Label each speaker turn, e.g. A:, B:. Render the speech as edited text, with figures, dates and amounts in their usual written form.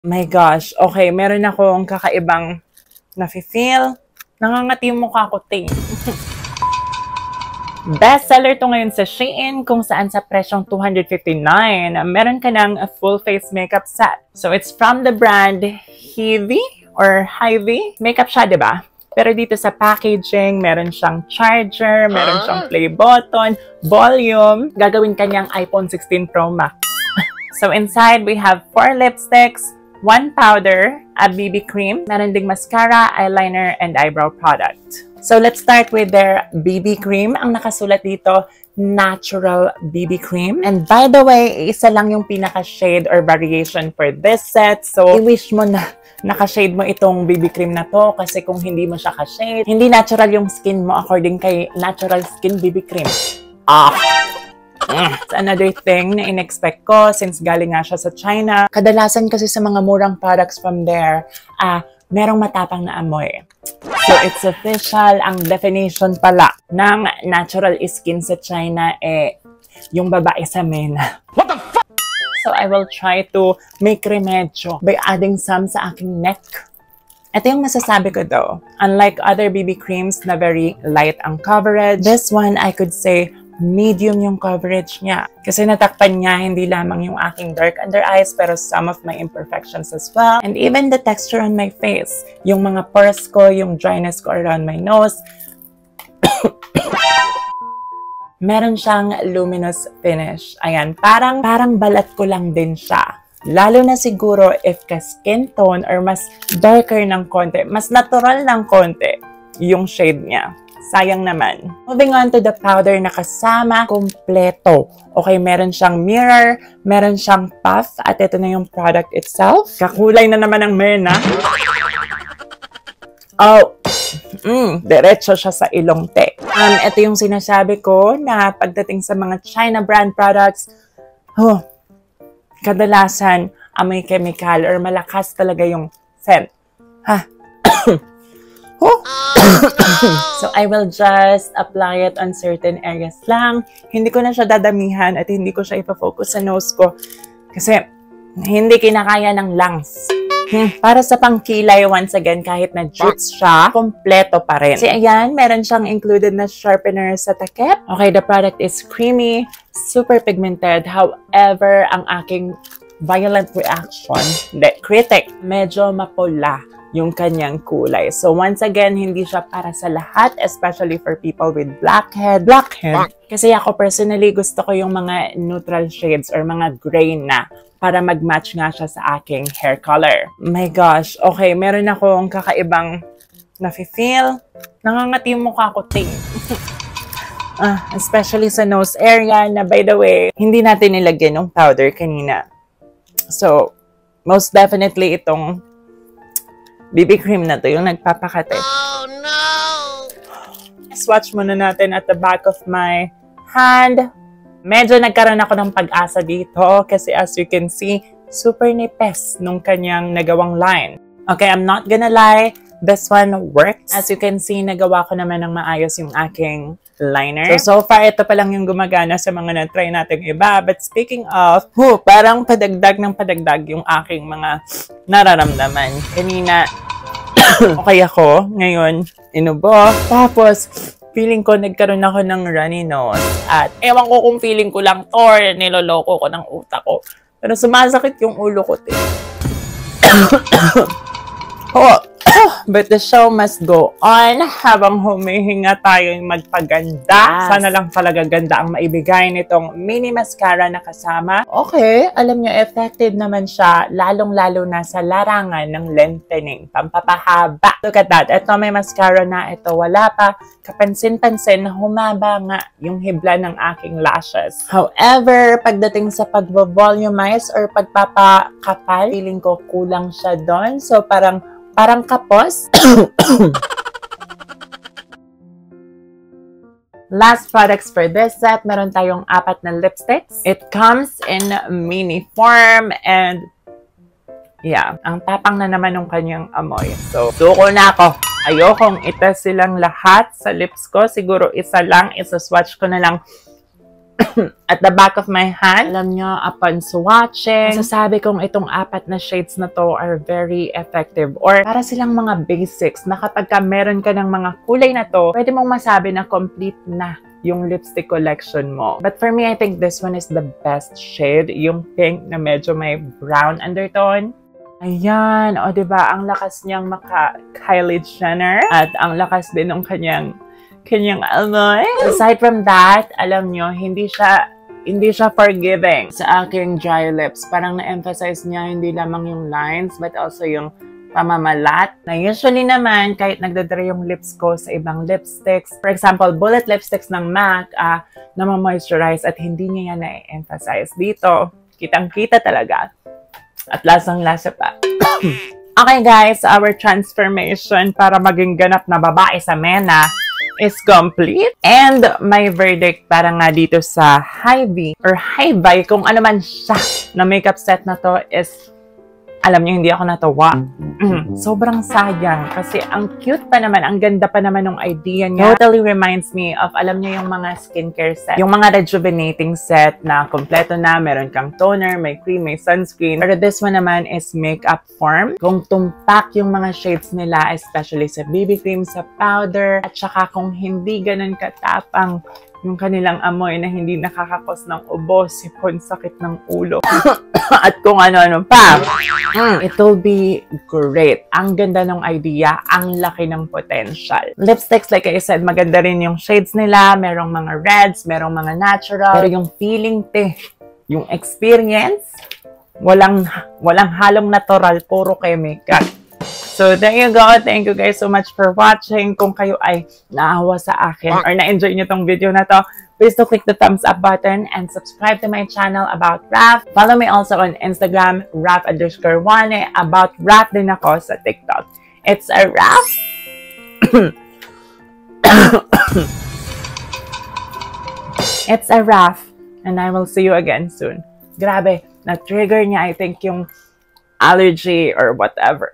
A: My gosh, okay, meron akong kakaibang nafe-feel. Nangangati yung mukha ko, te. Bestseller to ngayon sa Shein, kung saan sa presyong $259, meron ka ng a full face makeup set. So it's from the brand Hyvie or Hyvie. Makeup siya, di ba? Pero dito sa packaging, meron siyang charger, meron siyang play button, volume. Gagawin kanyang iPhone 16 Pro Max. So inside, we have 4 lipsticks, 1 powder, a BB cream, meron ding mascara, eyeliner, and eyebrow product. So let's start with their BB cream. Ang nakasulat dito, natural BB cream. And by the way, isa lang yung pinaka-shade or variation for this set. So i-wish mo na naka-shade mo itong BB cream na to kasi kung hindi mo siya ka-shade, hindi natural yung skin mo according kay Natural Skin BB Cream. It's another thing na in-expect ko since galing nga siya sa China. Kadalasan kasi sa mga murang products from there, merong matapang na amoy. So it's official, ang definition pala ng natural skin sa China yung babae sa mena. What the fuck? So I will try to make remedyo by adding some sa aking neck. Ito yung masasabi ko though. Unlike other BB creams na very light ang coverage, this one I could say medium yung coverage niya. Kasi natakpan niya hindi lamang yung aking dark under eyes pero some of my imperfections as well. And even the texture on my face. Yung mga pores ko, yung dryness ko around my nose. Meron siyang luminous finish. Ayan, parang balat ko lang din siya. Lalo na siguro if ka skin tone or mas darker ng konti, mas natural ng konti yung shade niya. Sayang naman. Moving on to the powder na kasama, kompleto. Okay, meron siyang mirror, meron siyang puff, at ito na yung product itself. Kakulay na naman ng mena. Diretso siya sa ilong, te. Ito yung sinasabi ko na pagdating sa mga China brand products, kadalasan amoy chemical or malakas talaga yung scent. So I will just apply it on certain areas lang. Hindi ko na siya dadamihan at hindi ko siya ipa-focus sa nose ko kasi hindi kinakaya ng lungs. Para sa pangkilay, once again, kahit na jutes siya, kompleto pa rin. Kasi ayan, meron siyang included na sharpener sa takip. Okay, the product is creamy, super pigmented. However, ang aking violent reaction, critic, medyo mapula yung kanyang kulay. So once again, hindi siya para sa lahat, especially for people with blackhead. Kasi ako personally, gusto ko yung mga neutral shades or mga gray na para mag-match nga siya sa aking hair color. My gosh, okay, meron akong kakaibang nafe-feel. Nangangati yung mukha ko, ting. Especially sa nose area na, by the way, hindi natin nilagyan ng powder kanina. So, most definitely itong BB cream na to yung nagpapakate. Oh no! Swatch muna natin at the back of my hand. Medyo nagkaroon ako ng pag-asa dito kasi as you can see, super nipes nung kanyang nagawang line. Okay, I'm not gonna lie, this one works. As you can see, nagawa ko naman ng maayos yung aking liner. So far, ito pa lang yung gumagana sa mga na-try natin iba. But speaking of, parang padagdag ng padagdag yung aking mga nararamdaman. Kanina, okay ako. Ngayon, inubo. Tapos, feeling ko nagkaroon ako ng runny nose. At ewan ko kung feeling ko lang or niloloko ko ng utak ko. Pero sumasakit yung ulo ko, te. But the show must go on habang humihinga tayong magpaganda. Sana lang talaga ganda ang maibigay nitong mini mascara na kasama. Okay, alam nyo, effective naman siya, lalong-lalo na sa larangan ng lengthening, pampapahaba. Look at that. Ito may mascara na, ito wala pa. Kapansin-pansin na humaba nga yung hibla ng aking lashes. However, pagdating sa pag-volumize or pagpapakapal, feeling ko kulang siya doon. So parang kapos. Last products for this set, meron tayong 4 na lipsticks. It comes in mini form and yeah, ang tapang na naman ng kanyang amoy. So, suko na ako. Ayokong itest silang lahat sa lips ko. Siguro isa lang, isa-swatch ko na lang at the back of my hand. Alam nyo, upon swatching, masasabi kong itong 4 na shades na to are very effective. Or para silang mga basics na kapag ka meron ka ng mga kulay na to, pwede mong masabi na complete na yung lipstick collection mo. But for me, I think this one is the best shade. Yung pink na medyo may brown undertone. Ayan, o diba, ang lakas niyang maka-Kylie Jenner at ang lakas din ng kanyang amoy. Aside from that, alam nyo, hindi siya forgiving sa aking dry lips. Parang na-emphasize niya hindi lamang yung lines but also yung pamamalat. Na usually naman, kahit nagdadry yung lips ko sa ibang lipsticks, for example, bullet lipsticks ng MAC, na-moisturize at hindi niya yan na-emphasize. Dito, kitang-kita talaga. At lasang-lasa pa. Okay guys, our transformation para maging ganap na babae sa MENA is complete. And my verdict para nga dito sa Hy-Vee or Hy-Vee, kung ano man siya na makeup set na to is, alam niyo, hindi ako natawa. Sobrang sayang kasi ang cute pa naman, ang ganda pa naman ng idea niya. Totally reminds me of, alam niyo, yung mga skincare set. Yung mga rejuvenating set na kompleto na, meron kang toner, may cream, may sunscreen. Pero this one naman is makeup form. Kung tumpak yung mga shades nila, especially sa BB cream, sa powder, at saka kung hindi ganun katapang yung kanilang amoy na hindi nakakakos ng ubo, sipon, sakit ng ulo, at kung ano-ano pa. It will be great. Ang ganda ng idea, ang laki ng potential. Lipsticks, like I said, maganda rin yung shades nila, merong mga reds, merong mga natural, pero yung feeling, yung experience, walang halong natural, puro chemical. So, there you go. Thank you guys so much for watching. Kung kayo ay naawa sa akin or na-enjoy nyo tong video na to, please do click the thumbs up button and subscribe to my channel About Raf. Follow me also on Instagram, Raf_Wane. About Raf din ako sa TikTok. It's a Raf. It's a Raf. And I will see you again soon. Grabe, na-trigger niya, I think, yung allergy or whatever.